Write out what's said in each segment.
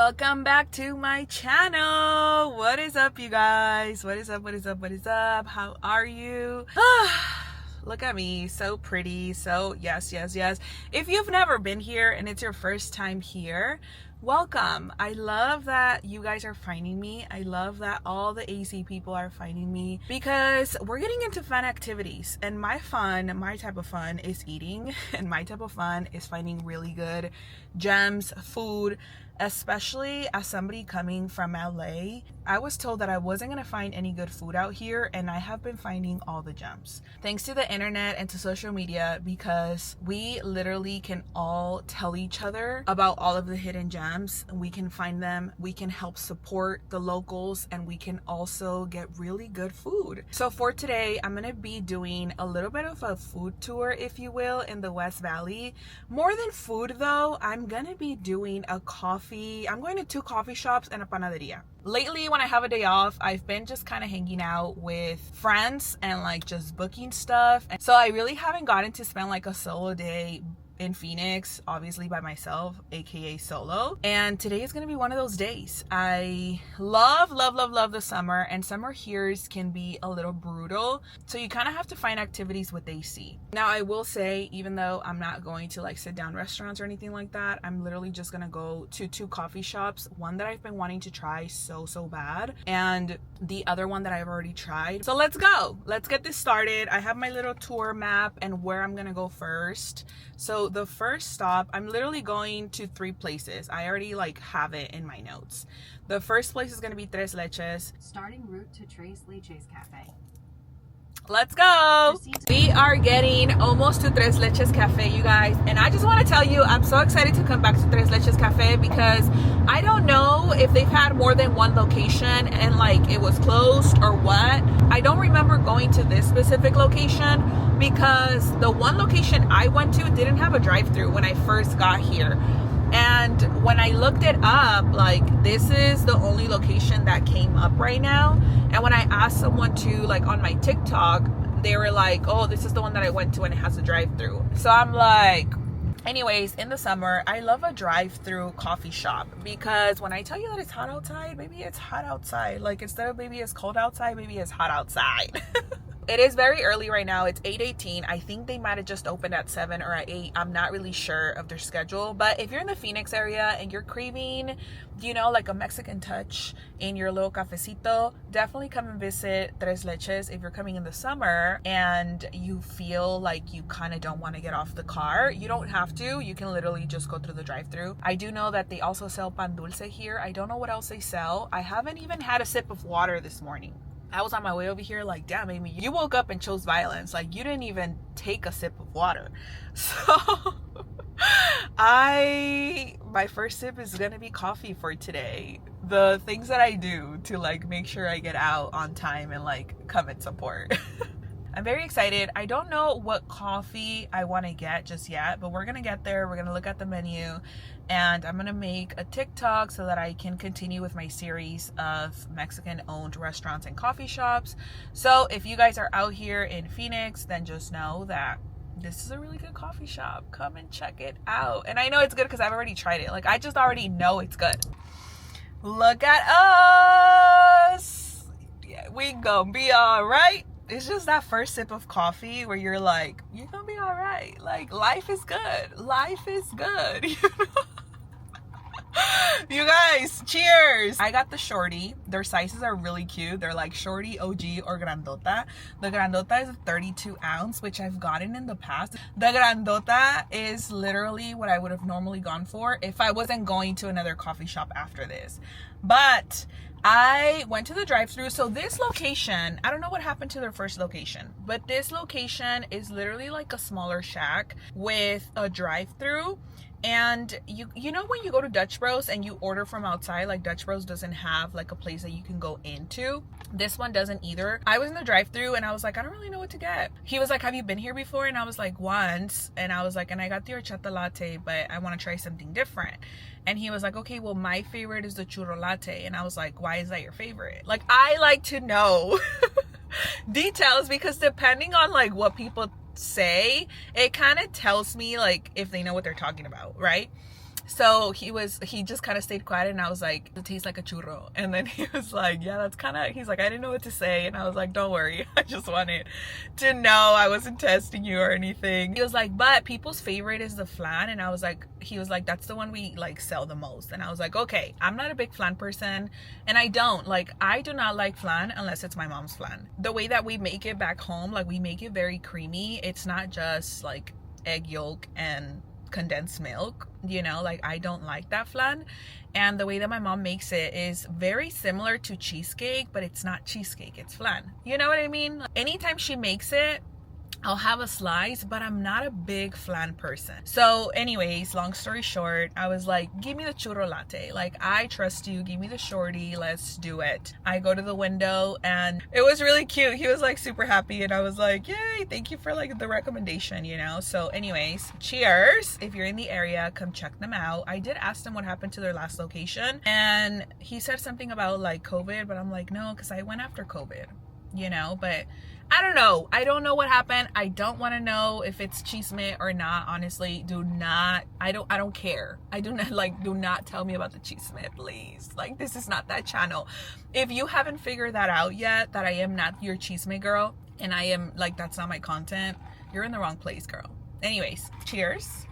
Welcome back to my channel. What is up, you guys? What is up? How are you? Look at me, so pretty. So yes. If you've never been here and it's your first time here, welcome. I love that you guys are finding me. I love that all the AC people are finding me because we're getting into fun activities, and my type of fun is eating, and my type of fun is finding really good gems, food. Especially as somebody coming from LA, I was told that I wasn't gonna find any good food out here, and I have been finding all the gems. Thanks to the internet and to social media, because we literally can all tell each other about all of the hidden gems. We can find them, we can help support the locals, and we can also get really good food. So for today, I'm gonna be doing a little bit of a food tour, if you will, in the West Valley. More than food though, I'm gonna be doing a coffee. I'm going to 2 coffee shops and a panaderia. Lately, when I have a day off, I've been just kind of hanging out with friends and like just booking stuff. And so I really haven't gotten to spend like a solo day in Phoenix, obviously by myself, aka solo. And today is gonna be one of those days. I love the summer, and summer here can be a little brutal. So you kind of have to find activities with AC. Now I will say, even though I'm not going to like sit down restaurants or anything like that, I'm literally just gonna go to 2 coffee shops. One that I've been wanting to try so bad, and the other one that I've already tried. So let's go. Let's get this started. I have my little tour map and where I'm gonna go first. So the first stop, I'm literally going to 3 places. I already like have it in my notes. The first place is going to be Tres Leches. Starting route to Trace Leches Cafe. Let's go. We are getting almost to Tres Leches Cafe, you guys. And I just want to tell you, I'm so excited to come back to Tres Leches Cafe because I don't know if they've had more than one location and like it was closed or what. I don't remember going to this specific location because the one location I went to didn't have a drive-thru when I first got here. And when I looked it up, like this is the only location that came up right now. And when I asked someone to like on my TikTok, they were like, oh, this is the one that I went to and it has a drive-thru. So I'm like, anyways, in the summer, I love a drive-thru coffee shop because when I tell you that it's hot outside, maybe it's hot outside. Like instead of maybe it's cold outside, maybe it's hot outside. It is very early right now. It's 8:18. I think they might have just opened at 7 or at 8. I'm not really sure of their schedule. But if you're in the Phoenix area and you're craving, you know, like a Mexican touch in your little cafecito, definitely come and visit Tres Leches if you're coming in the summer and you feel like you kind of don't want to get off the car. You don't have to. You can literally just go through the drive-thru. I do know that they also sell pan dulce here. I don't know what else they sell. I haven't even had a sip of water this morning. I was on my way over here like, damn, Amy, you woke up and chose violence. Like, you didn't even take a sip of water. So my first sip is gonna be coffee for today. The things that I do to like make sure I get out on time and like come and support. I'm very excited. I don't know what coffee I want to get just yet, but we're gonna get there. We're gonna look at the menu, and I'm gonna make a TikTok so that I can continue with my series of Mexican-owned restaurants and coffee shops. So if you guys are out here in Phoenix, then just know that this is a really good coffee shop. Come and check it out. And I know it's good because I've already tried it. Like, I just already know it's good. Look at us. Yeah, we gonna be all right. It's just that first sip of coffee where you're like, you're gonna be all right. Like, life is good. Life is good. You know? You guys, cheers. I got the shorty. Their sizes are really cute. They're like shorty, OG, or grandota. The grandota is a 32 ounce, which I've gotten in the past. The grandota is literally what I would have normally gone for if I wasn't going to another coffee shop after this. But I went to the drive-thru. So this location, I don't know what happened to their first location, but this location is literally like a smaller shack with a drive-thru. And you know when you go to Dutch Bros and you order from outside, like Dutch Bros doesn't have like a place that you can go into. This one doesn't either. I was in the drive-thru and I was like, I don't really know what to get. He was like, have you been here before? And I was like, once. And I was like, and I got the horchata latte, but I want to try something different. And he was like, okay, well, my favorite is the churro latte. And I was like, why is that your favorite? Like, I like to know details because depending on like what people say, it kind of tells me like if they know what they're talking about, right? So he just kind of stayed quiet, and I was like, it tastes like a churro. And then he was like, yeah, that's kind of, he's like, I didn't know what to say. And I was like, don't worry, I just wanted to know I wasn't testing you or anything. He was like, but people's favorite is the flan. And I was like, he was like, that's the one we like sell the most. And I was like, okay, I'm not a big flan person, and I do not like flan unless it's my mom's flan. The way that we make it back home, like we make it very creamy. It's not just like egg yolk and condensed milk, you know, like I don't like that flan. And the way that my mom makes it is very similar to cheesecake, but it's not cheesecake, it's flan, you know what I mean? Anytime she makes it, I'll have a slice, but I'm not a big flan person. So anyways, long story short, I was like, give me the churro latte. Like, I trust you, give me the shorty, let's do it. I go to the window, and it was really cute. He was like super happy, and I was like, yay, thank you for like the recommendation, you know? So anyways, cheers. If you're in the area, come check them out. I did ask them what happened to their last location, and he said something about like COVID, but I'm like, no, because I went after COVID, you know? But I don't know. I don't know what happened. I don't want to know if it's chisme or not. Honestly, I don't care. I do not tell me about the chisme, please. Like, this is not that channel. If you haven't figured that out yet, that I am not your chisme girl, and I am like, that's not my content, you're in the wrong place, girl. Anyways, cheers.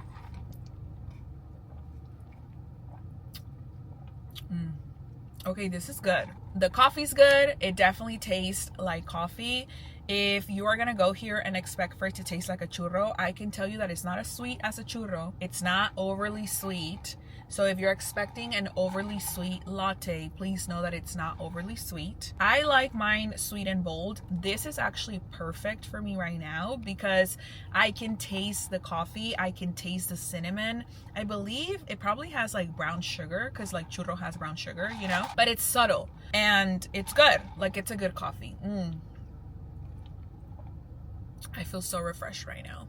Okay, this is good. The coffee's good. It definitely tastes like coffee. If you are gonna go here and expect for it to taste like a churro, I can tell you that it's not as sweet as a churro. It's not overly sweet. So if you're expecting an overly sweet latte, please know that it's not overly sweet. I like mine sweet and bold. This is actually perfect for me right now because I can taste the coffee. I can taste the cinnamon. I believe it probably has like brown sugar because like churro has brown sugar, you know, but it's subtle and it's good. Like, it's a good coffee. I feel so refreshed right now.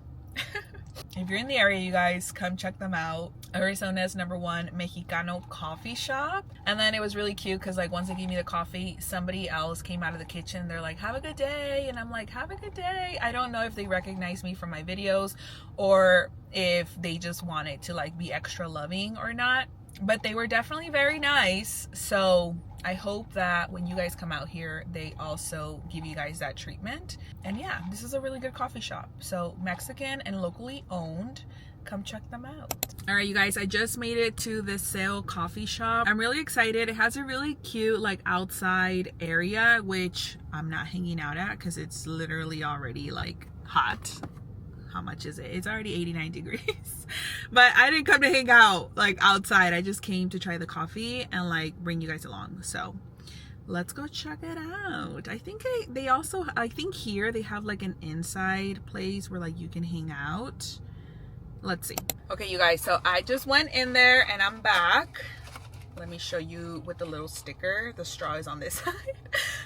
If you're in the area, you guys, come check them out. Arizona's #1 Mexicano coffee shop. And then it was really cute because like once they gave me the coffee, somebody else came out of the kitchen. They're like, have a good day. And I'm like, have a good day. I don't know if they recognize me from my videos or if they just wanted to like be extra loving or not. But they were definitely very nice. So I hope that when you guys come out here, they also give you guys that treatment. And yeah, this is a really good coffee shop. So Mexican and locally owned. Come check them out. All right, you guys, I just made it to the Sale coffee shop. I'm really excited. It has a really cute like outside area, which I'm not hanging out at because it's literally already like hot. How much is it? It's already 89 degrees. But I didn't come to hang out like outside. I just came to try the coffee and like bring you guys along. So let's go check it out. I think here they have like an inside place where like you can hang out. Let's see. Okay, you guys, so I just went in there and I'm back. Let me show you with the little sticker. The straw is on this side.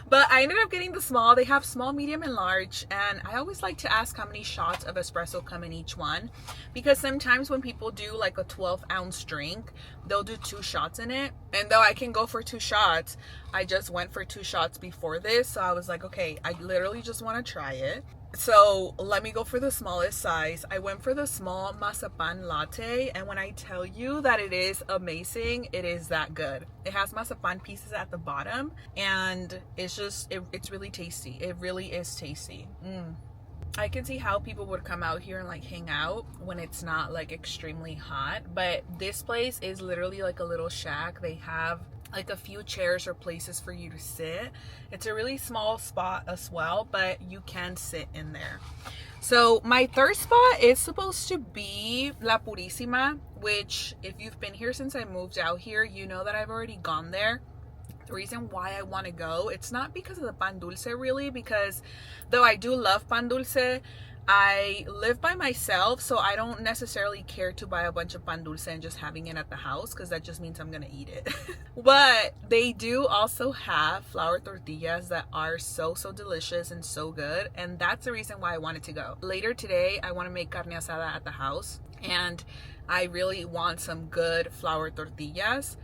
But I ended up getting the small. They have small, medium, and large. And I always like to ask how many shots of espresso come in each one. Because sometimes when people do like a 12-ounce drink, they'll do 2 shots in it. And though I can go for 2 shots, I just went for 2 shots before this. So I was like, okay, I literally just want to try it. So let me go for the smallest size. I went for the small mazapan latte, and when I tell you that it is amazing, it is that good. It has mazapan pieces at the bottom, and it's just it's really tasty. It really is tasty. I can see how people would come out here and like hang out when it's not like extremely hot, but this place is literally like a little shack. They have like a few chairs or places for you to sit. It's a really small spot as well, but you can sit in there. So my third spot is supposed to be La Purísima, which if you've been here since I moved out here, you know that I've already gone there. The reason why I want to go, it's not because of the pan dulce really, because though I do love pan dulce, I live by myself, so I don't necessarily care to buy a bunch of pan dulce and just having it at the house, because that just means I'm gonna eat it. But they do also have flour tortillas that are so delicious and so good, and that's the reason why I wanted to go. Later today, I want to make carne asada at the house, and I really want some good flour tortillas.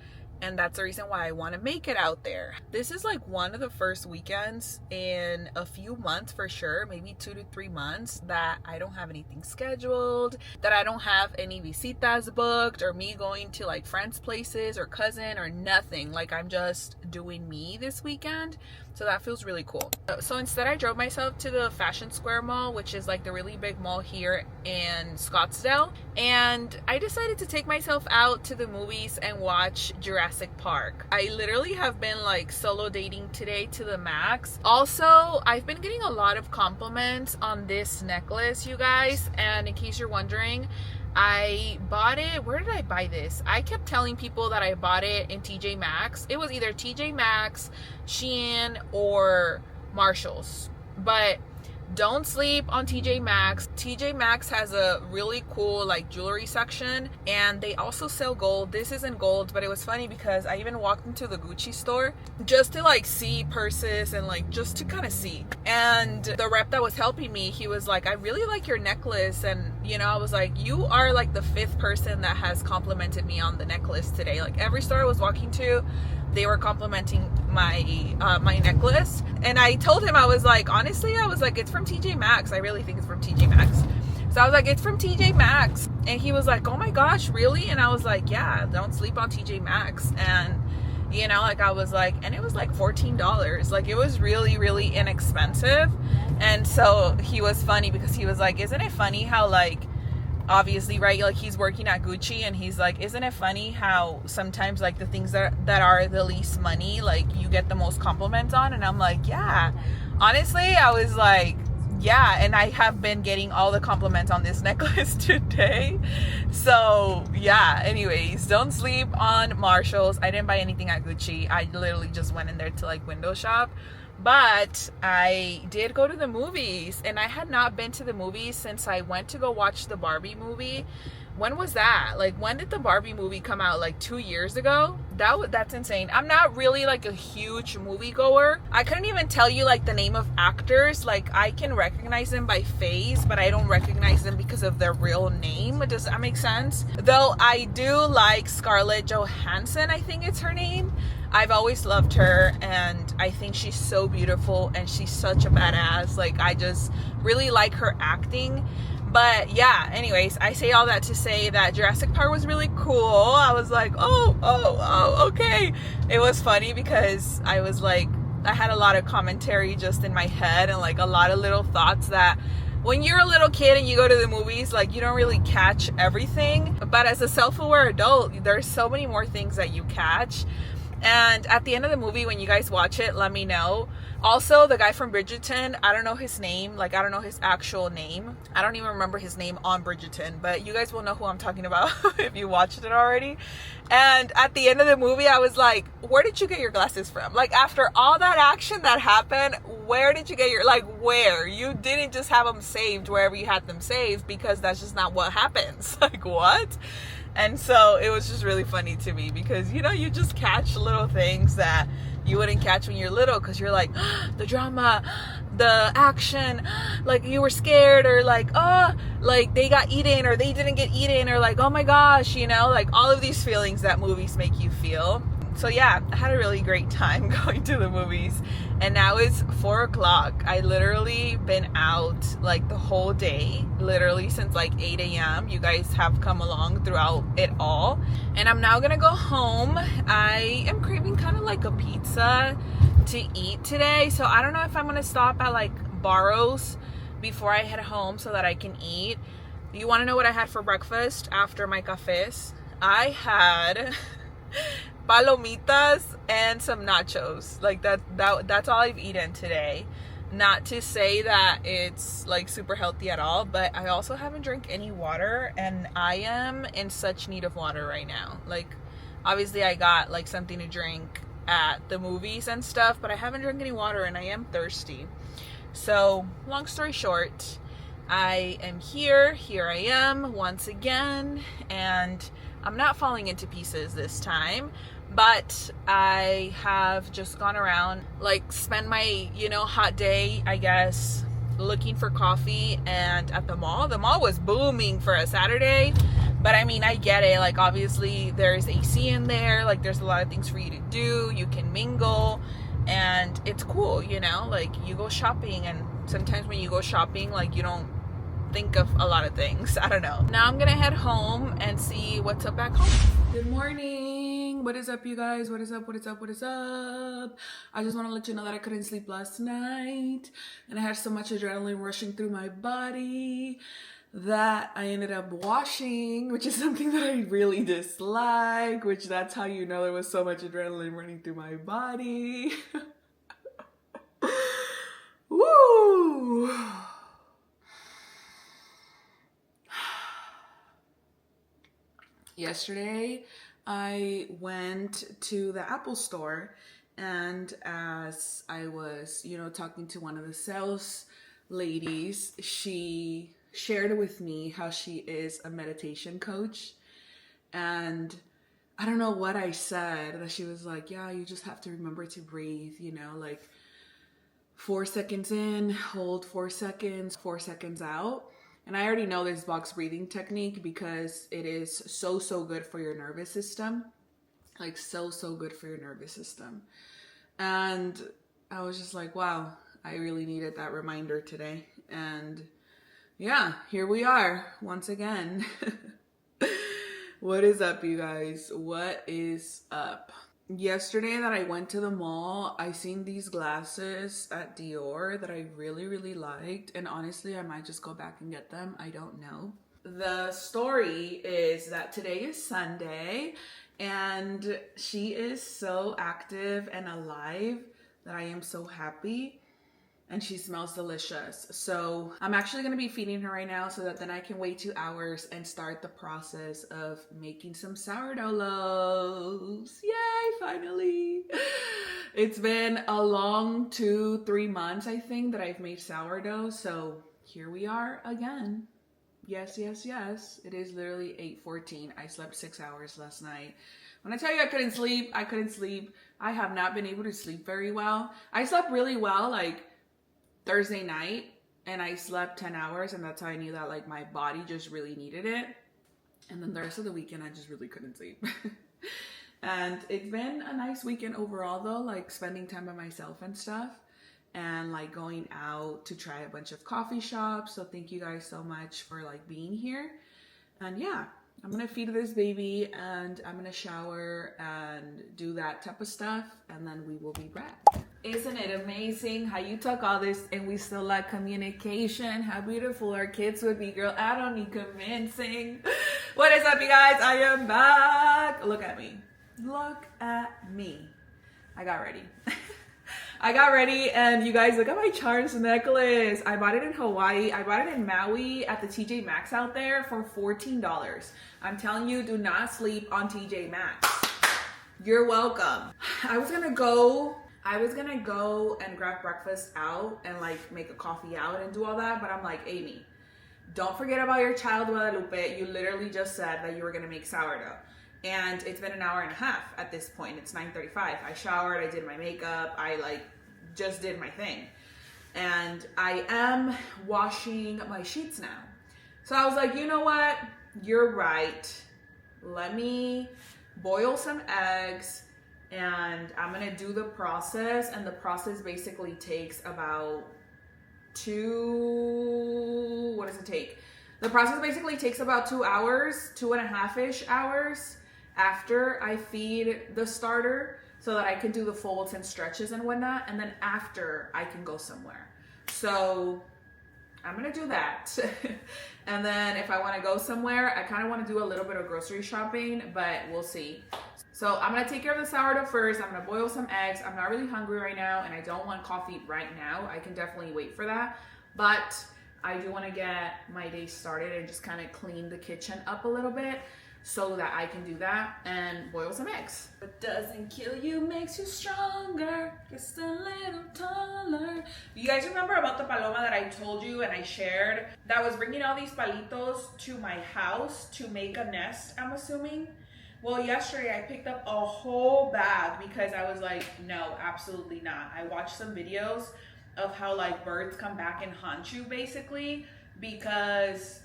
and that's the reason why I want to make it out there. This is like one of the first weekends in a few months for sure, maybe 2 to 3 months, that I don't have anything scheduled, that I don't have any visitas booked or me going to like friends' places or cousin or nothing. Like I'm just doing me this weekend. So that feels really cool. So instead I drove myself to the Fashion Square Mall, which is like the really big mall here in Scottsdale. And I decided to take myself out to the movies and watch Jurassic Park. I literally have been like solo dating today to the max. Also, I've been getting a lot of compliments on this necklace, you guys. And in case you're wondering, I bought it. Where did I buy this? I kept telling people that I bought it in TJ Maxx. It was either TJ Maxx, Shein, or Marshalls. But don't sleep on TJ Maxx. TJ Maxx has a really cool like jewelry section, and they also sell gold. This isn't gold, but it was funny because I even walked into the Gucci store just to like see purses and like just to kind of see. And the rep that was helping me, he was like, I really like your necklace. And you know, I was like, you are like the 5th person that has complimented me on the necklace today. Like every store I was walking to, they were complimenting my my necklace. And I told him, I was like, honestly, I was like, it's from TJ Maxx. I really think it's from TJ Maxx. So I was like, it's from TJ Maxx. And he was like, oh my gosh, really? And I was like, yeah, don't sleep on TJ Maxx. And you know, like I was like, and it was like $14. Like it was really, really inexpensive. And so he was funny because he was like, isn't it funny how like, obviously, right, like he's working at Gucci, and he's like, isn't it funny how sometimes like the things that are the least money, like you get the most compliments on? And I'm like, yeah, honestly, I was like, yeah. And I have been getting all the compliments on this necklace today. So yeah, anyways, don't sleep on Marshalls. I didn't buy anything at Gucci. I literally just went in there to like window shop. But I did go to the movies, and I had not been to the movies since I went to go watch the Barbie movie. When was that? Like, when did the Barbie movie come out? Like 2 years ago? That's insane. I'm not really like a huge movie goer. I couldn't even tell you like the name of actors. Like I can recognize them by face, but I don't recognize them because of their real name. Does that make sense? Though I do like Scarlett Johansson, I think it's her name. I've always loved her, and I think she's so beautiful, and she's such a badass. Like I just really like her acting. But yeah, anyways, I say all that to say that Jurassic Park was really cool. I was like, oh, okay. It was funny because I was like, I had a lot of commentary just in my head, and like a lot of little thoughts that when you're a little kid and you go to the movies, like you don't really catch everything. But as a self-aware adult, there's so many more things that you catch. And at the end of the movie, when you guys watch it, let me know. Also, the guy from Bridgerton, I don't know his name. Like, I don't know his actual name. I don't even remember his name on Bridgerton. But you guys will know who I'm talking about if you watched it already. And at the end of the movie, I was like, where did you get your glasses from? Like, after all that action that happened, where did you get your, like, where? You didn't just have them saved wherever you had them saved, because that's just not what happens. Like, what? And so it was just really funny to me because, you know, you just catch little things that you wouldn't catch when you're little, because you're like, the drama, the action, like you were scared, or like, oh, like they got eaten or they didn't get eaten, or like, oh my gosh, you know, like all of these feelings that movies make you feel. So yeah, I had a really great time going to the movies. And now it's 4 o'clock. I literally been out like the whole day, literally since like 8 a.m. You guys have come along throughout it all. And I'm now gonna go home. I am craving kind of like a pizza to eat today. So I don't know if I'm gonna stop at like Barrows before I head home so that I can eat. You wanna know what I had for breakfast after my cafes? I had palomitas and some nachos. Like that's all I've eaten today. Not to say that it's like super healthy at all, but I also haven't drank any water, and I am in such need of water right now. Like obviously I got like something to drink at the movies and stuff, but I haven't drank any water and I am thirsty. So long story short, I am here I am once again, and I'm not falling into pieces this time, but I have just gone around, like spent my, you know, hot day, I guess, looking for coffee. And at the mall was booming for a Saturday. But I mean, I get it. Like, obviously, there's AC in there. Like, there's a lot of things for you to do. You can mingle, and it's cool, you know? Like, you go shopping, and sometimes when you go shopping, like, you don't think of a lot of things. I don't know. Now I'm gonna head home and see what's up back home. Good morning. What is up, you guys? What is up? What is up? What is up? I just want to let you know that I couldn't sleep last night, and I had so much adrenaline rushing through my body that I ended up washing, which is something that I really dislike, which that's how you know there was so much adrenaline running through my body. Woo! Yesterday, I went to the Apple store, and as I was, talking to one of the sales ladies, she shared with me how she is a meditation coach. And I don't know what I said, that she was like, yeah, you just have to remember to breathe, like 4 seconds in, hold 4 seconds, 4 seconds out. And I already know this box breathing technique because it is so good for your nervous system. Like so good for your nervous system. And I was just like, wow, I really needed that reminder today. And yeah, here we are once again. What is up, you guys? What is up? Yesterday that I went to the mall, I seen these glasses at Dior that I really liked. And honestly, I might just go back and get them. I don't know. The story is that today is Sunday and she is so active and alive that I am so happy. And she smells delicious. So I'm actually gonna be feeding her right now so that then I can wait 2 hours and start the process of making some sourdough loaves. Yay, finally. It's been a long 2-3 months, I think, that I've made sourdough. So here we are again. Yes. It is literally 8:14. I slept 6 hours last night. When I tell you I couldn't sleep, I couldn't sleep. I have not been able to sleep very well. I slept really well, like, Thursday night, and I slept 10 hours, and that's how I knew that like my body just really needed it. And then the rest of the weekend I just really couldn't sleep. And it's been a nice weekend overall though, like spending time by myself and stuff, and like going out to try a bunch of coffee shops. So thank you guys so much for like being here. And yeah, I'm gonna feed this baby and I'm gonna shower and do that type of stuff, and then we will be back. Isn't it amazing how you talk all this and we still lack communication? How beautiful our kids would be, girl. I don't need convincing. What is up, you guys? I am back. Look at me. Look at me. I got ready. I got ready, and you guys, look at my charms necklace. I bought it in Hawaii. I bought it in Maui at the TJ Maxx out there for $14. I'm telling you, do not sleep on TJ Maxx. You're welcome. I was gonna go and grab breakfast out and like make a coffee out and do all that, but I'm like, Amy, don't forget about your child, Guadalupe. You literally just said that you were gonna make sourdough. And it's been an hour and a half at this point. It's 9:35. I showered, I did my makeup, I like just did my thing. And I am washing my sheets now. So I was like, you know what? You're right. Let me boil some eggs and I'm gonna do the process. And the process basically takes about what does it take? The process basically takes about 2 hours, 2.5-ish hours after I feed the starter, so that I can do the folds and stretches and whatnot, and then after I can go somewhere. So I'm gonna do that. And then if I wanna go somewhere, I kinda wanna do a little bit of grocery shopping, but we'll see. So I'm gonna take care of the sourdough first. I'm gonna boil some eggs. I'm not really hungry right now, and I don't want coffee right now. I can definitely wait for that. But I do wanna get my day started and just kinda clean the kitchen up a little bit so that I can do that and boil some eggs. What doesn't kill you makes you stronger, just a little taller. You guys remember about the paloma that I told you and I shared that was bringing all these palitos to my house to make a nest, I'm assuming? Well, yesterday I picked up a whole bag because I was like, no, absolutely not. I watched some videos of how like birds come back and haunt you basically because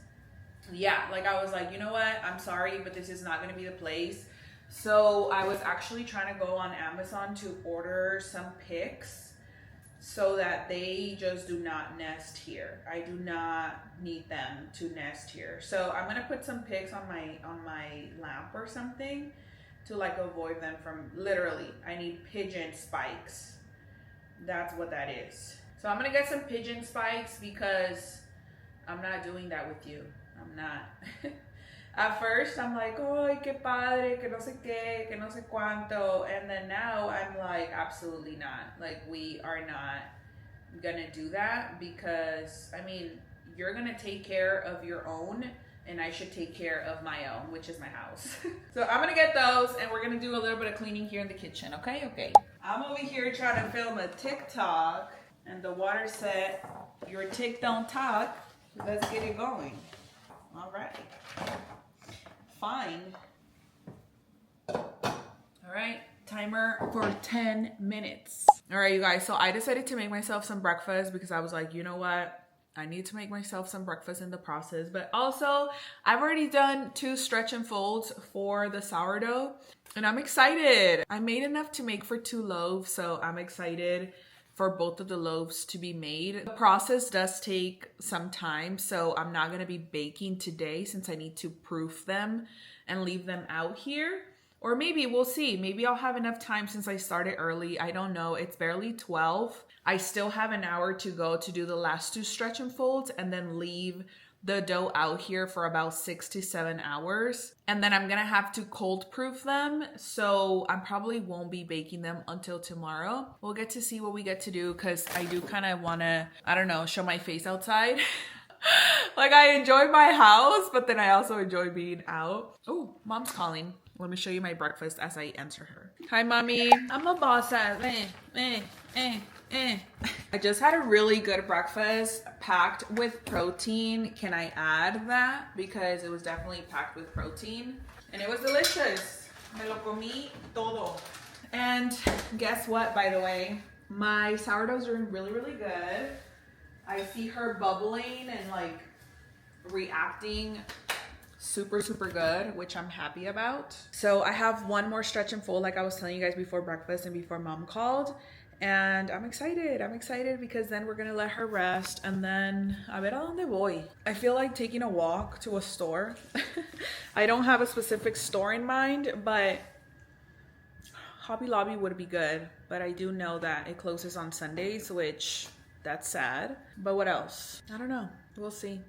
yeah, like I was like, you know what? I'm sorry, but this is not going to be the place. So I was actually trying to go on Amazon to order some picks so that they just do not nest here. I do not need them to nest here. So I'm gonna put some picks on my lamp or something to like avoid them from, literally, I need pigeon spikes. That's what that is. So I'm gonna get some pigeon spikes because I'm not doing that with you. I'm not. At first, I'm like, oh, qué padre, que no sé qué, que no sé cuánto. And then now I'm like, absolutely not. Like, we are not gonna do that because, I mean, you're gonna take care of your own and I should take care of my own, which is my house. So I'm gonna get those and we're gonna do a little bit of cleaning here in the kitchen, okay? Okay. I'm over here trying to film a TikTok and the water said, your tick don't talk. Let's get it going. All right. Fine. All right, timer for 10 minutes. All right, you guys, so I decided to make myself some breakfast because I was like, you know what? I need to make myself some breakfast in the process. But also, I've already done 2 stretch and folds for the sourdough and I'm excited. I made enough to make for 2 loaves, so I'm excited for both of the loaves to be made. The process does take some time, so I'm not gonna be baking today since I need to proof them and leave them out here. Or maybe, we'll see. Maybe I'll have enough time since I started early. I don't know. It's barely 12. I still have an hour to go to do the last 2 stretch and folds and then leave the dough out here for about 6 to 7 hours. And then I'm gonna have to cold proof them. So I probably won't be baking them until tomorrow. We'll get to see what we get to do because I do kind of wanna, I don't know, show my face outside. Like I enjoy my house, but then I also enjoy being out. Oh, mom's calling. Let me show you my breakfast as I answer her. Hi, mommy. I'm a boss ass. I just had a really good breakfast packed with protein. Can I add that? Because it was definitely packed with protein. And it was delicious. Me lo comí todo. And guess what, by the way? My sourdough's doing really, really good. I see her bubbling and like reacting super, super good, which I'm happy about. So I have one more stretch and fold like I was telling you guys before breakfast and before mom called. And I'm excited. I'm excited because then we're gonna let her rest and then a ver a dónde voy. I feel like taking a walk to a store. I don't have a specific store in mind, but Hobby Lobby would be good. But I do know that it closes on Sundays, which that's sad. But what else? I don't know. We'll see.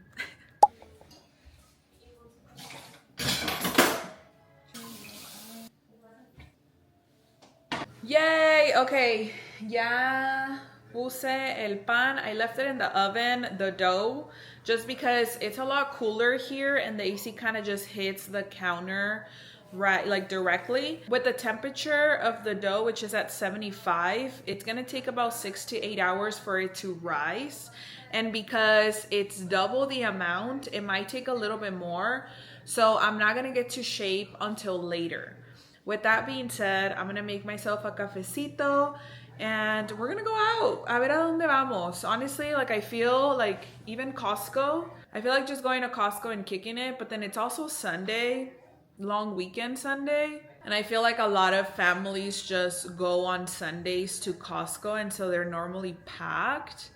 Yay! Okay, ya puse el pan. I left it in the oven, the dough, just because it's a lot cooler here and the AC kind of just hits the counter right, like directly. With the temperature of the dough, which is at 75, it's gonna take about 6 to 8 hours for it to rise. And because it's double the amount, it might take a little bit more. So I'm not gonna get to shape until later. With that being said, I'm gonna make myself a cafecito and we're gonna go out. A ver a dónde vamos. Honestly, like I feel like even Costco, I feel like just going to Costco and kicking it, but then it's also Sunday, long weekend Sunday. And I feel like a lot of families just go on Sundays to Costco and so they're normally packed.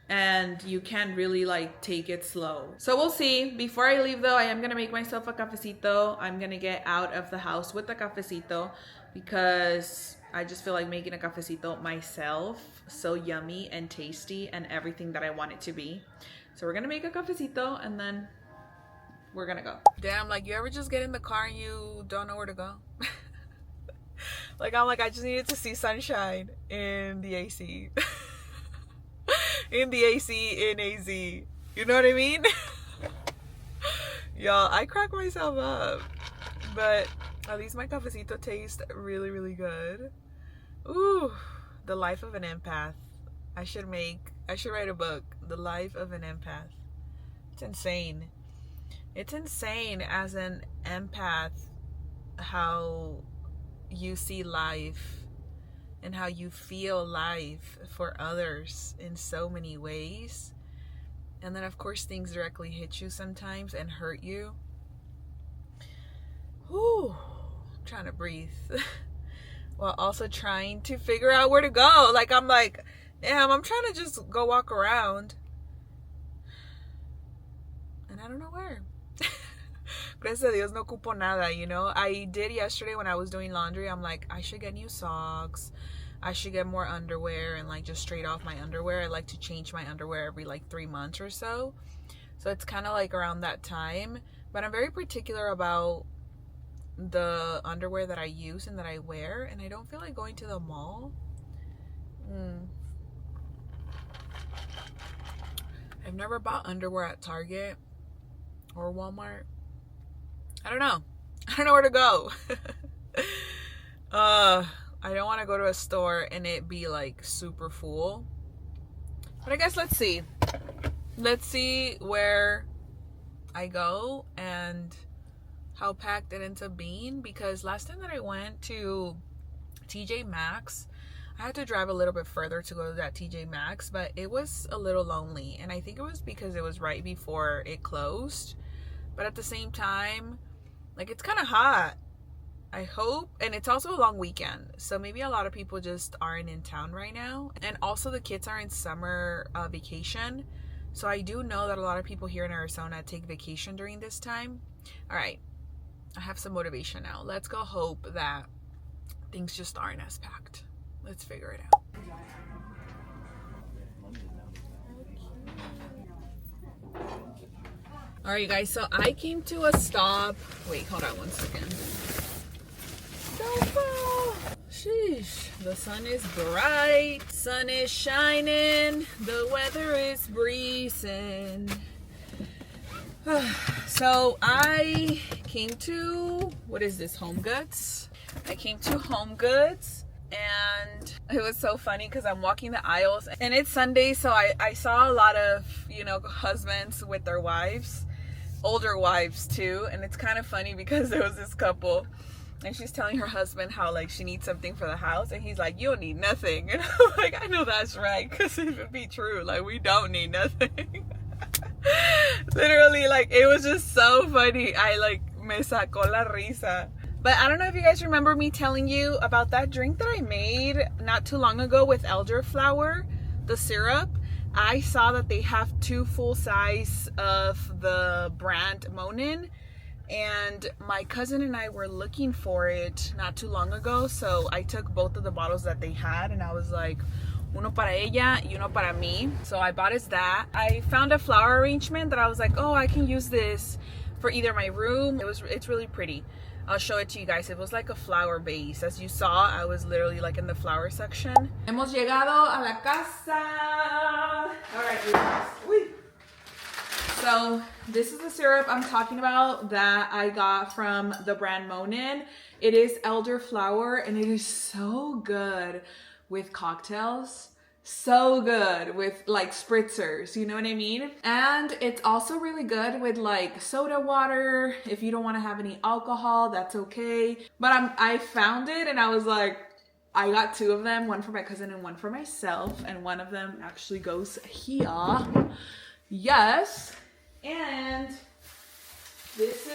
And you can't really like take it slow. So we'll see. Before I leave though, I am gonna make myself a cafecito. I'm gonna get out of the house with the cafecito because I just feel like making a cafecito myself. So yummy and tasty and everything that I want it to be. So we're gonna make a cafecito and then we're gonna go. Damn, like you ever just get in the car and you don't know where to go? Like I'm like, I just needed to see sunshine in the AC. In the AC in AZ. You know what I mean? Y'all, I crack myself up. But at least my cafecito tastes really, really good. Ooh, the life of an empath. I should write a book. The life of an empath. It's insane. It's insane as an empath how you see life and how you feel life for others in so many ways. And then of course things directly hit you sometimes and hurt you. Whew, I'm trying to breathe. While also trying to figure out where to go. Like, I'm like, damn, I'm trying to just go walk around. And I don't know where. Gracias a Dios no ocupo nada, you know. I did yesterday when I was doing laundry. I'm like, I should get new socks. I should get more underwear and like just straight off my underwear. I like to change my underwear every like 3 months or so. So it's kind of like around that time. But I'm very particular about the underwear that I use and that I wear, and I don't feel like going to the mall. I've never bought underwear at Target or Walmart. I don't know where to go. I don't want to go to a store and it be like super full, but I guess let's see where I go and how packed it ends up being, because last time that I went to TJ Maxx, I had to drive a little bit further to go to that TJ Maxx, but it was a little lonely, and I think it was because it was right before it closed. But at the same time, like, it's kind of hot, I hope, and it's also a long weekend, so maybe a lot of people just aren't in town right now. And also the kids are in summer vacation, so I do know that a lot of people here in Arizona take vacation during this time. All right, I have some motivation now. Let's go hope that things just aren't as packed. Let's figure it out. All right, you guys, so I came to a stop. Wait, hold on one second. Don't fall. Sheesh, the sun is bright, sun is shining, the weather is breezing. So I came to, what is this, HomeGoods? I came to HomeGoods, and it was so funny because I'm walking the aisles and it's Sunday, so I saw a lot of, you know, husbands with their wives, older wives too, and it's kind of funny because there was this couple and she's telling her husband how like she needs something for the house, and he's like, you don't need nothing. And I'm like, I know that's right, because it would be true, like we don't need nothing. Literally, like, it was just so funny. I like me sacó la risa. But I don't know if you guys remember me telling you about that drink that I made not too long ago with elderflower, the syrup. I saw that they have 2 full size of the brand Monin, and my cousin and I were looking for it not too long ago, so I took both of the bottles that they had and I was like, uno para ella y uno para mí. So I bought us that. I found a flower arrangement that I was like, oh, I can use this for either my room. It's really pretty. I'll show it to you guys. It was like a flower base. As you saw, I was literally like in the flower section. Hemos llegado a la casa. All right, you guys. Uy. So this is the syrup I'm talking about that I got from the brand Monin. It is elderflower, and it is so good with cocktails, so good with like spritzers, you know what I mean? And it's also really good with like soda water. If you don't want to have any alcohol, that's okay. But I found it and I was like, I got 2 of them, one for my cousin and one for myself, and one of them actually goes here. Yes. And this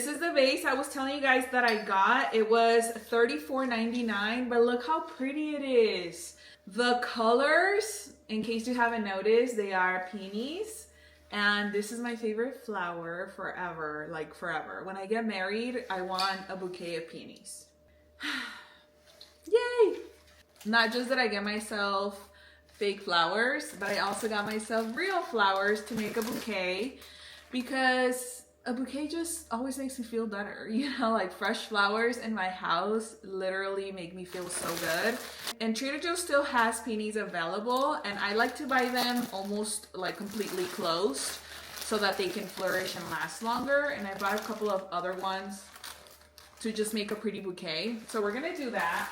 is the vase I was telling you guys that I got. It was $34.99, but look how pretty it is. The colors, in case you haven't noticed, they are peonies. And this is my favorite flower forever, like forever. When I get married, I want a bouquet of peonies. Yay! Not just that I get myself fake flowers, but I also got myself real flowers to make a bouquet, because a bouquet just always makes me feel better, you know, like fresh flowers in my house literally make me feel so good. And Trader Joe's still has peonies available, and I like to buy them almost like completely closed so that they can flourish and last longer. And I bought a couple of other ones to just make a pretty bouquet. So we're gonna do that.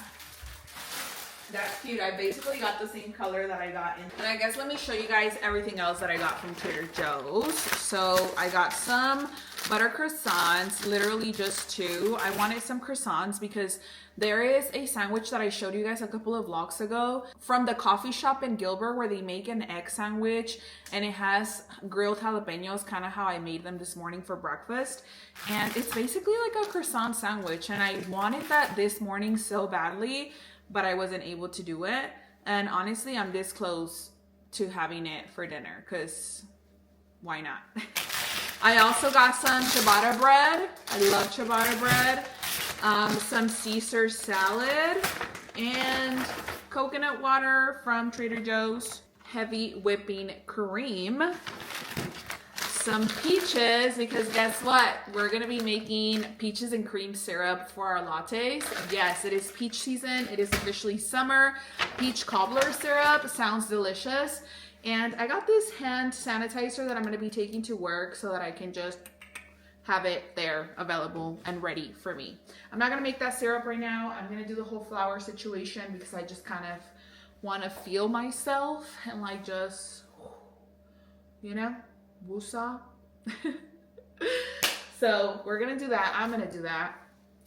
That's cute. I basically got the same color that I got in. And I guess let me show you guys everything else that I got from Trader Joe's. So I got some butter croissants, literally just 2. I wanted some croissants because there is a sandwich that I showed you guys a couple of vlogs ago from the coffee shop in Gilbert where they make an egg sandwich and it has grilled jalapenos, kind of how I made them this morning for breakfast. And it's basically like a croissant sandwich, and I wanted that this morning so badly, but I wasn't able to do it. And honestly, I'm this close to having it for dinner because why not? I also got some ciabatta bread. I love ciabatta bread. Some Caesar salad and coconut water from Trader Joe's. Heavy whipping cream. Some peaches, because guess what? We're gonna be making peaches and cream syrup for our lattes. Yes, it is peach season. It is officially summer. Peach cobbler syrup sounds delicious. And I got this hand sanitizer that I'm gonna be taking to work so that I can just have it there available and ready for me. I'm not gonna make that syrup right now. I'm gonna do the whole flour situation because I just kind of wanna feel myself and like just, you know, woosah. So we're gonna do that. I'm gonna do that.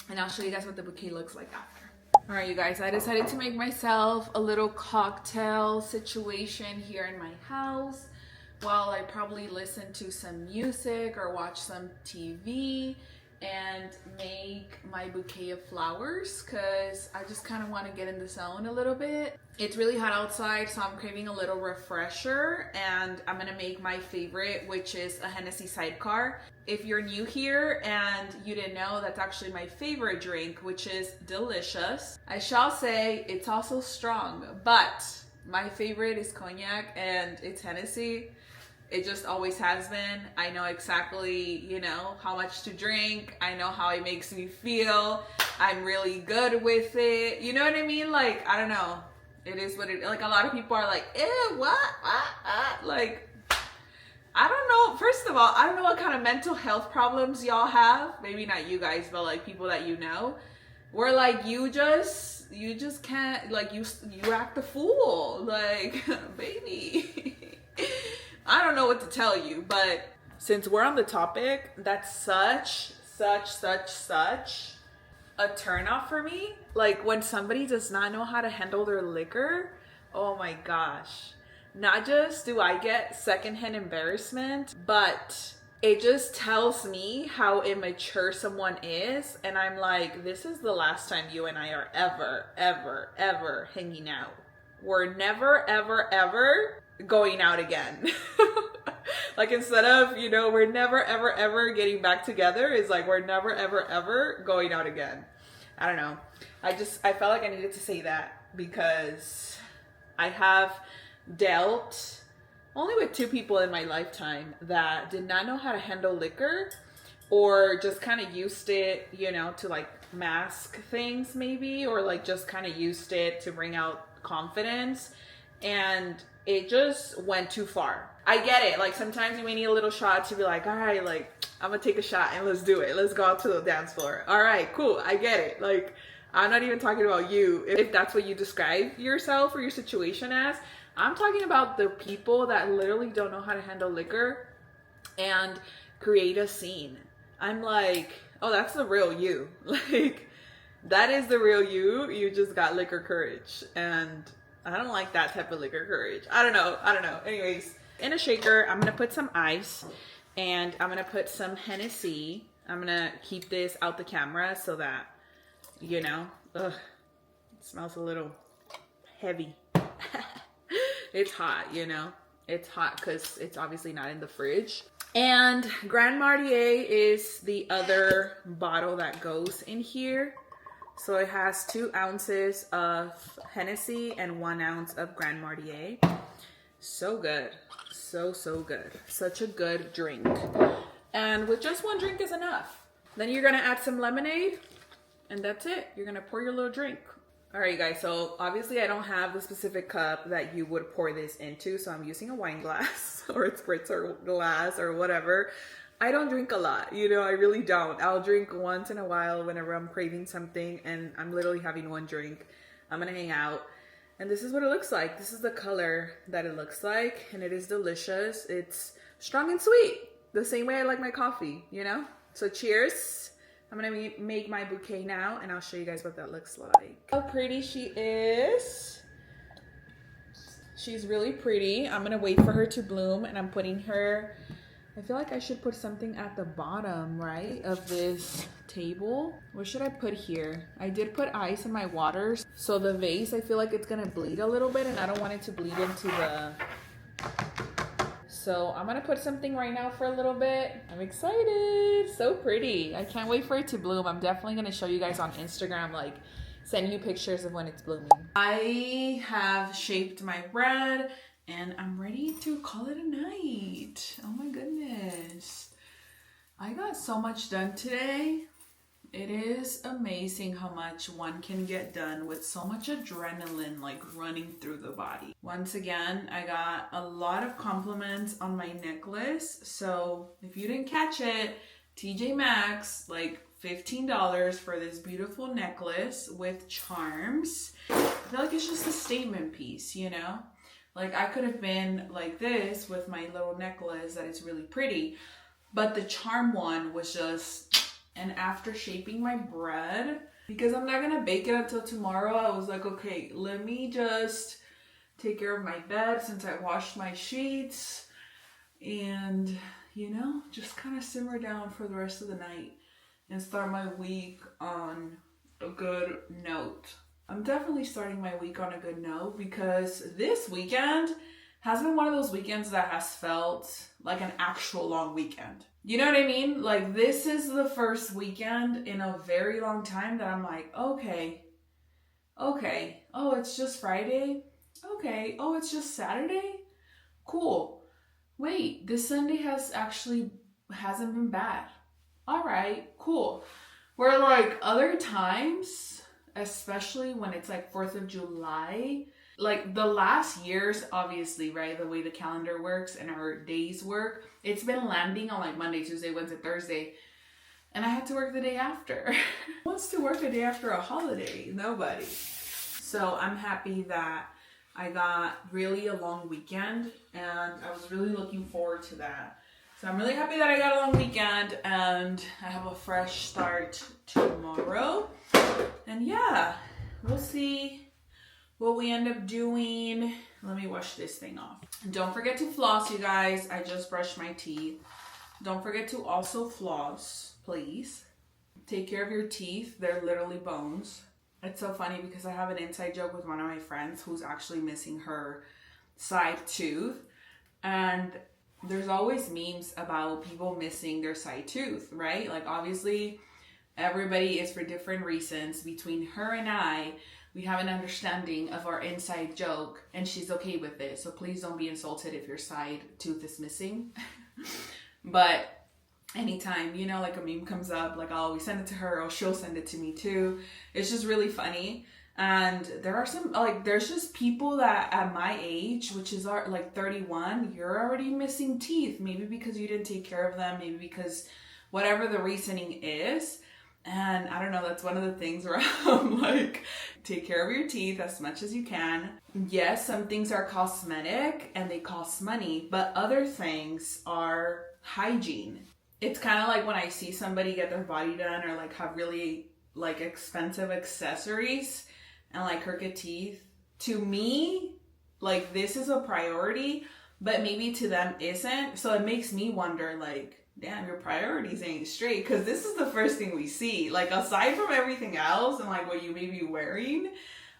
And I'll show you guys what the bouquet looks like after. All right, you guys, I decided to make myself a little cocktail situation here in my house while I probably listen to some music or watch some TV and make my bouquet of flowers because I just kind of want to get in the zone a little bit. It's really hot outside, so I'm craving a little refresher, and I'm gonna make my favorite, which is a Hennessy sidecar. If you're new here and you didn't know, that's actually my favorite drink, which is delicious. I shall say it's also strong, but my favorite is cognac and it's Hennessy. It just always has been. I know exactly, you know, how much to drink. I know how it makes me feel. I'm really good with it. You know what I mean? Like, I don't know. It is what it, like a lot of people are like, ew, what? Like, I don't know. First of all, I don't know what kind of mental health problems y'all have. Maybe not you guys, but like people that you know. Where like you just can't, like you act the fool. Like, baby. I don't know what to tell you, but since we're on the topic, that's such a turnoff for me. Like when somebody does not know how to handle their liquor, oh my gosh. Not just do I get secondhand embarrassment, but it just tells me how immature someone is. And I'm like, this is the last time you and I are ever hanging out. We're never, ever going out again. Like instead of, you know, we're never ever getting back together, is like we're never ever going out again. I don't know. I felt like I needed to say that because I have dealt only with 2 people in my lifetime that did not know how to handle liquor or just kind of used it, you know, to like mask things maybe, or like just kind of used it to bring out confidence, and it just went too far. I get it. Like sometimes you may need a little shot to be like, all right, like I'm gonna take a shot and let's do it. Let's go out to the dance floor. All right, cool. I get it. Like I'm not even talking about you. If that's what you describe yourself or your situation as, I'm talking about the people that literally don't know how to handle liquor and create a scene. I'm like, oh, that's the real you. Like that is the real you. You just got liquor courage, and I don't like that type of liquor courage. I don't know. Anyways, in a shaker, I'm going to put some ice and I'm going to put some Hennessy. I'm going to keep this out the camera so that, you know, it smells a little heavy. It's hot, you know. It's hot because it's obviously not in the fridge. And Grand Marnier is the other bottle that goes in here. So it has 2 ounces of Hennessy and 1 ounce of Grand Marnier. So good. So good. Such a good drink. And with just 1 drink is enough. Then you're going to add some lemonade and that's it. You're going to pour your little drink. All right, you guys. So obviously I don't have the specific cup that you would pour this into. So I'm using a wine glass or a spritzer glass or whatever. I don't drink a lot, you know, I really don't. I'll drink once in a while whenever I'm craving something and I'm literally having 1 drink. I'm gonna hang out. And this is what it looks like. This is the color that it looks like, and it is delicious. It's strong and sweet, the same way I like my coffee, you know? So cheers. I'm gonna make my bouquet now, and I'll show you guys what that looks like. How pretty she is. She's really pretty. I'm gonna wait for her to bloom, and I'm putting her, I feel like I should put something at the bottom, right, of this table. What should I put here? I did put ice in my water, so the vase, I feel like it's gonna bleed a little bit, and I don't want it to bleed into the... So I'm gonna put something right now for a little bit. I'm excited. So pretty. I can't wait for it to bloom. I'm definitely gonna show you guys on Instagram, like send you pictures of when it's blooming. I have shaped my bread, and I'm ready to call it a night. Oh my goodness. I got so much done today. It is amazing how much one can get done with so much adrenaline like running through the body. Once again, I got a lot of compliments on my necklace. So if you didn't catch it, TJ Maxx, like $15 for this beautiful necklace with charms. I feel like it's just a statement piece, you know? Like I could have been like this with my little necklace that is really pretty, but the charm one was just, and after shaping my bread, because I'm not gonna bake it until tomorrow, I was like, okay, let me just take care of my bed since I washed my sheets and, you know, just kind of simmer down for the rest of the night and start my week on a good note. I'm definitely starting my week on a good note because this weekend has been one of those weekends that has felt like an actual long weekend. You know what I mean? Like this is the first weekend in a very long time that I'm like, okay. Oh, it's just Friday. Okay. Oh, it's just Saturday. Cool. Wait, this Sunday hasn't been bad. All right, cool. Where like other times, especially when it's like 4th of July, like the last years, obviously, right, the way the calendar works and our days work, it's been landing on like Monday, Tuesday, Wednesday, Thursday, and I had to work the day after. Who wants to work a day after a holiday? Nobody. So I'm happy that I got really a long weekend, and I was really looking forward to that. So I'm really happy that I got a long weekend, and I have a fresh start tomorrow. And yeah, we'll see what we end up doing. Let me wash this thing off. Don't forget to floss, you guys. I just brushed my teeth. Don't forget to also floss, please. Take care of your teeth. They're literally bones. It's so funny because I have an inside joke with one of my friends who's actually missing her side tooth. And there's always memes about people missing their side tooth, right? Like obviously everybody is for different reasons. Between her and I, we have an understanding of our inside joke, and she's okay with it. So please don't be insulted if your side tooth is missing. But anytime, you know, like a meme comes up, like I'll always send it to her or she'll send it to me too. It's just really funny. And there are some, like, there's just people that at my age, which is like 31, you're already missing teeth. Maybe because you didn't take care of them, maybe because whatever the reasoning is. And I don't know, that's one of the things where I'm like, take care of your teeth as much as you can. Yes, some things are cosmetic and they cost money, but other things are hygiene. It's kind of like when I see somebody get their body done or like have really like expensive accessories and like crooked teeth. To me, like this is a priority, but maybe to them isn't. So it makes me wonder like, damn, your priorities ain't straight, because this is the first thing we see. Like aside from everything else and like what you may be wearing,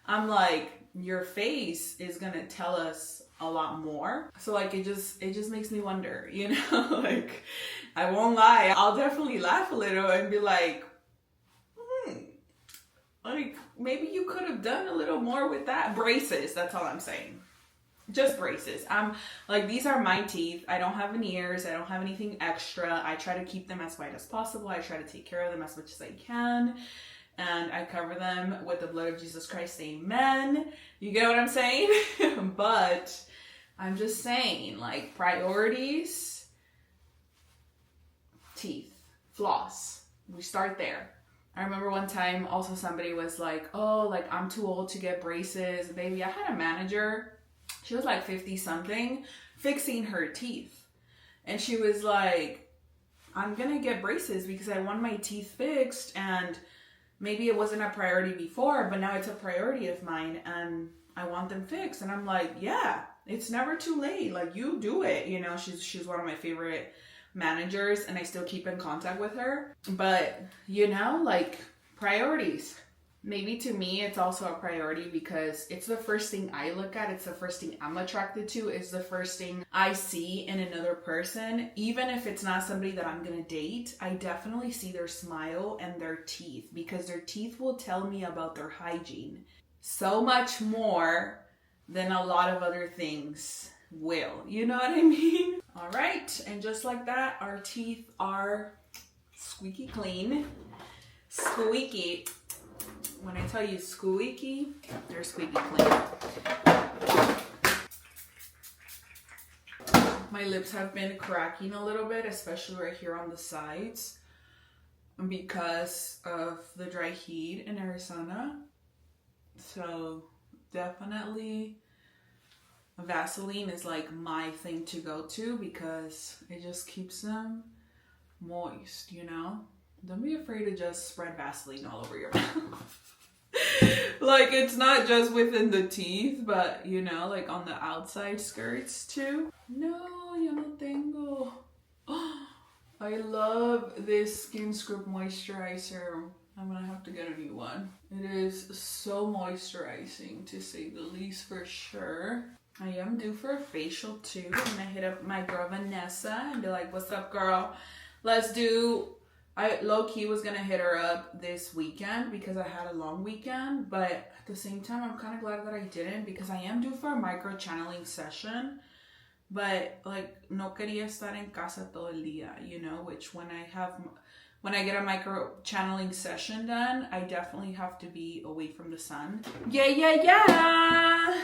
I'm like, your face is gonna tell us a lot more. So like it just makes me wonder, you know. Like I won't lie, I'll definitely laugh a little and be like maybe you could have done a little more with that. Braces, that's all I'm saying. Just braces. I'm like, these are my teeth. I don't have veneers. I don't have anything extra. I try to keep them as white as possible. I try to take care of them as much as I can. And I cover them with the blood of Jesus Christ. Amen. You get what I'm saying? But I'm just saying, like, priorities, teeth, floss. We start there. I remember one time also somebody was like, oh, like I'm too old to get braces. Baby, I had a manager. She was like 50 something fixing her teeth. And she was like, I'm gonna get braces because I want my teeth fixed, and maybe it wasn't a priority before, but now it's a priority of mine and I want them fixed. And I'm like, yeah, it's never too late. Like, you do it. You know, she's one of my favorite managers and I still keep in contact with her. But, you know, like, priorities. Maybe to me it's also a priority because it's the first thing I look at. It's the first thing I'm attracted to. It's the first thing I see in another person. Even if it's not somebody that I'm gonna date, I definitely see their smile and their teeth, because their teeth will tell me about their hygiene so much more than a lot of other things will. You know what I mean? All right, and just like that, our teeth are squeaky clean. Squeaky. When I tell you squeaky, they're squeaky clean. My lips have been cracking a little bit, especially right here on the sides, because of the dry heat in Arizona. So definitely Vaseline is like my thing to go to because it just keeps them moist, you know? Don't be afraid to just spread Vaseline all over your mouth. Like, it's not just within the teeth, but, you know, like on the outside skirts too. No, yo no tengo. I love this Skin Scrub moisturizer. I'm gonna have to get a new one. It is so moisturizing, to say the least, for sure. I am due for a facial too. I'm gonna hit up my girl Vanessa and be like, what's up, girl? Let's do... I low-key was gonna hit her up this weekend because I had a long weekend, but at the same time I'm kind of glad that I didn't, because I am due for a micro channeling session, but like no quería estar en casa todo el día, you know, which when I get a micro channeling session done, I definitely have to be away from the sun. Yeah.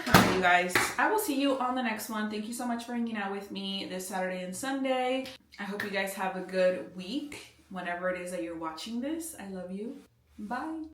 Alright, you guys, I will see you on the next one. Thank you so much for hanging out with me this Saturday and Sunday. I hope you guys have a good week whenever it is that you're watching this. I love you. Bye.